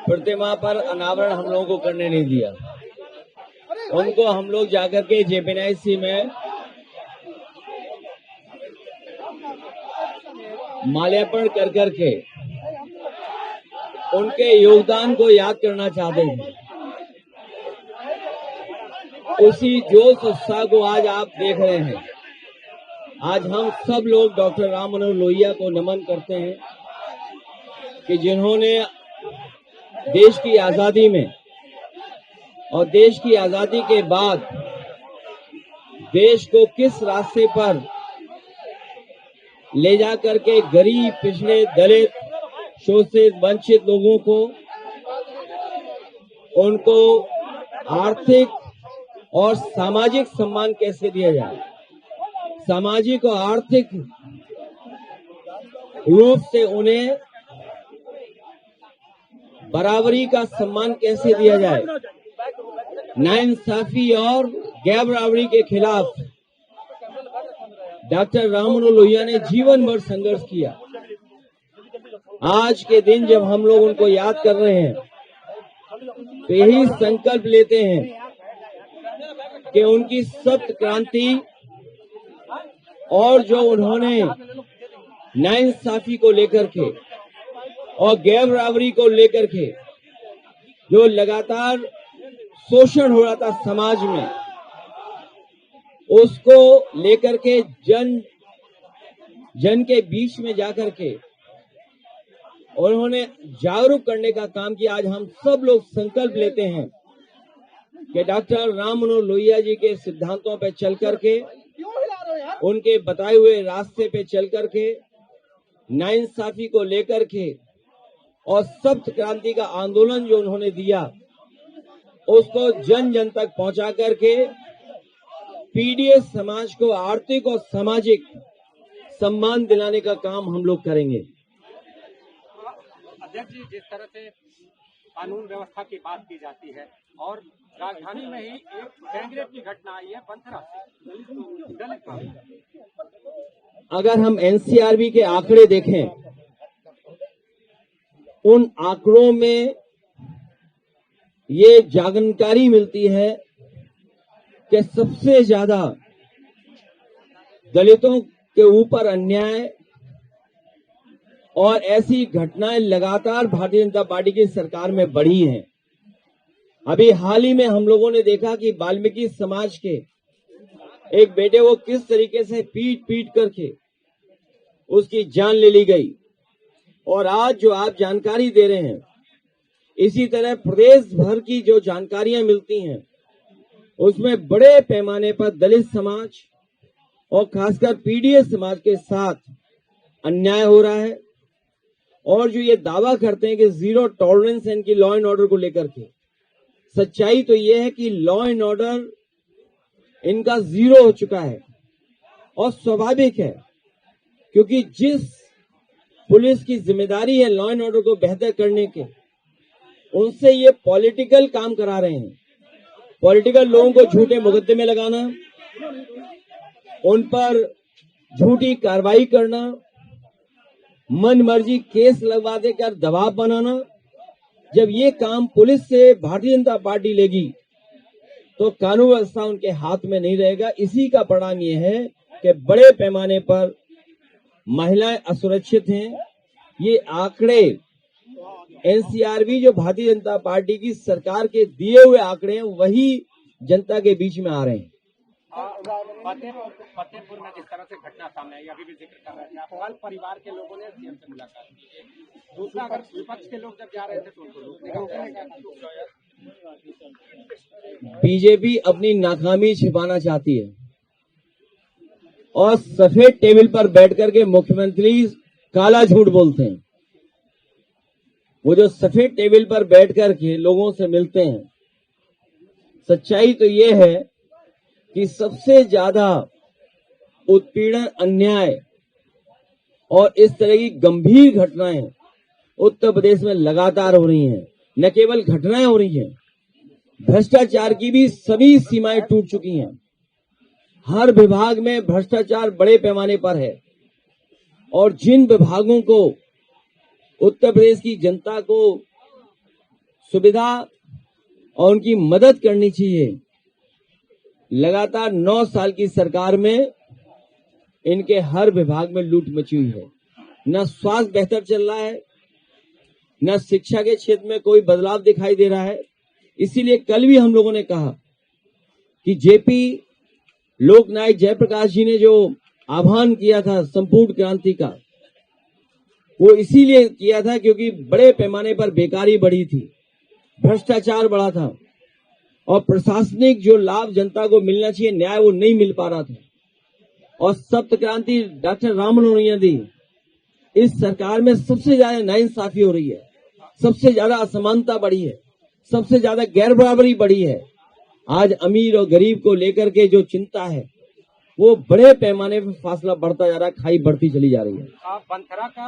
प्रतिमा पर अनावरण हम लोगों को करने नहीं दिया। उनको हम लोग जाकर के जेपीएनआईसी में माल्यार्पण कर करके उनके योगदान को याद करना चाहते थे। उसी जोश उत्साह को आज आप देख रहे हैं। आज हम सब लोग डॉक्टर राम मनोहर लोहिया को नमन करते हैं कि जिन्होंने देश की आजादी में और देश की आजादी के बाद देश को किस रास्ते पर ले जा करके गरीब, पिछड़े, दलित, शोषित, वंचित लोगों को उनको आर्थिक और सामाजिक सम्मान कैसे दिया जाए, सामाजिक और आर्थिक रूप से उन्हें बराबरी का सम्मान कैसे दिया जाए, नाइंसाफी और गैर बराबरी के खिलाफ डॉक्टर राम मनोहर लोहिया ने जीवन भर संघर्ष किया। आज के दिन जब हम लोग उनको याद कर रहे हैं तो यही संकल्प लेते हैं कि उनकी सप्त क्रांति और जो उन्होंने नाइंसाफी को लेकर के और गैर बराबरी को लेकर के जो लगातार शोषण हो रहा था समाज में, उसको लेकर के जन के बीच में जाकर के उन्होंने जागरूक करने का काम किया। आज हम सब लोग संकल्प लेते हैं कि डॉक्टर राम मनोहर लोहिया जी के सिद्धांतों पर चल करके, उनके बताए हुए रास्ते पे चल करके, नाइंसाफी को लेकर के और सप्त क्रांति का आंदोलन जो उन्होंने दिया उसको जन जन तक पहुंचा करके पीडीएस समाज को आर्थिक और सामाजिक सम्मान दिलाने का काम हम लोग करेंगे। अध्यक्ष जी, जिस तरह से कानून व्यवस्था की बात की जाती है और राजधानी में ही एक गैंगरेप की घटना आई है बंथरा से दलित, अगर हम एनसीआरबी के आंकड़े देखें, उन आंकड़ों में ये जानकारी मिलती है कि सबसे ज्यादा दलितों के ऊपर अन्याय और ऐसी घटनाएं लगातार भारतीय जनता पार्टी की सरकार में बढ़ी हैं। अभी हाल ही में हम लोगों ने देखा कि वाल्मीकि समाज के एक बेटे को किस तरीके से पीट पीट करके उसकी जान ले ली गई। और आज जो आप जानकारी दे रहे हैं, इसी तरह प्रदेश भर की जो जानकारियां मिलती हैं उसमें बड़े पैमाने पर दलित समाज और खासकर पीडीएस समाज के साथ अन्याय हो रहा है। और जो ये दावा करते हैं कि जीरो टॉलरेंस है इनकी लॉ एंड ऑर्डर को लेकर के, सच्चाई तो ये है कि लॉ एंड ऑर्डर इनका जीरो हो चुका है। और स्वाभाविक है, क्योंकि जिस पुलिस की जिम्मेदारी है लॉ एंड ऑर्डर को बेहतर करने के, उनसे ये पॉलिटिकल काम करा रहे हैं। पॉलिटिकल लोगों को झूठे मुकदमे लगाना, उन पर झूठी कार्रवाई करना, मन मर्जी केस लगवा देकर दबाव बनाना। जब ये काम पुलिस से भारतीय जनता पार्टी लेगी तो कानून व्यवस्था उनके हाथ में नहीं रहेगा। इसी का परिणाम ये है कि बड़े पैमाने पर महिलाएं असुरक्षित हैं। ये आंकड़े एनसीआरबी जो भारतीय जनता पार्टी की सरकार के दिए हुए आंकड़े हैं, वही जनता के बीच में आ रहे हैं। फतेहपुर में जिस तरह से घटना सामने आई, अभी भी जिक्र कर रहे थे आप, कल परिवार के लोगों ने सीएम से मुलाकात की। दूसरा, अगर विपक्ष के लोग जब जा रहे थे तो उनको रोकने का बीजेपी अपनी नाकामी छिपाना चाहती है और सफेद टेबल पर बैठ करके मुख्यमंत्री काला झूठ बोलते हैं। वो जो सफेद टेबल पर बैठ करके लोगों से मिलते हैं, सच्चाई तो ये है कि सबसे ज्यादा उत्पीड़न, अन्याय और इस तरह की गंभीर घटनाएं उत्तर प्रदेश में लगातार हो रही हैं। न केवल घटनाएं हो रही हैं, भ्रष्टाचार की भी सभी सीमाएं टूट चुकी हैं। हर विभाग में भ्रष्टाचार बड़े पैमाने पर है और जिन विभागों को उत्तर प्रदेश की जनता को सुविधा और उनकी मदद करनी चाहिए। लगातार 9 साल की सरकार में इनके हर विभाग में लूट मची हुई है। न स्वास्थ्य बेहतर चल रहा है, न शिक्षा के क्षेत्र में कोई बदलाव दिखाई दे रहा है। इसीलिए कल भी हम लोगों ने कहा कि जेपी लोकनायक जयप्रकाश जी ने जो आह्वान किया था संपूर्ण क्रांति का, वो इसीलिए किया था क्योंकि बड़े पैमाने पर बेकारी बढ़ी थी, भ्रष्टाचार बढ़ा था और प्रशासनिक जो लाभ जनता को मिलना चाहिए न्याय, वो नहीं मिल पा रहा था। और सप्त क्रांति डॉक्टर राम मनोहर लोहिया दी, इस सरकार में सबसे ज्यादा नाइंसाफी हो रही है, सबसे ज्यादा असमानता बढ़ी है, सबसे ज्यादा गैर बराबरी बढ़ी है। आज अमीर और गरीब को लेकर के जो चिंता है वो बड़े पैमाने पर फासला बढ़ता जा रहा है, खाई बढ़ती चली जा रही है। बंथरा का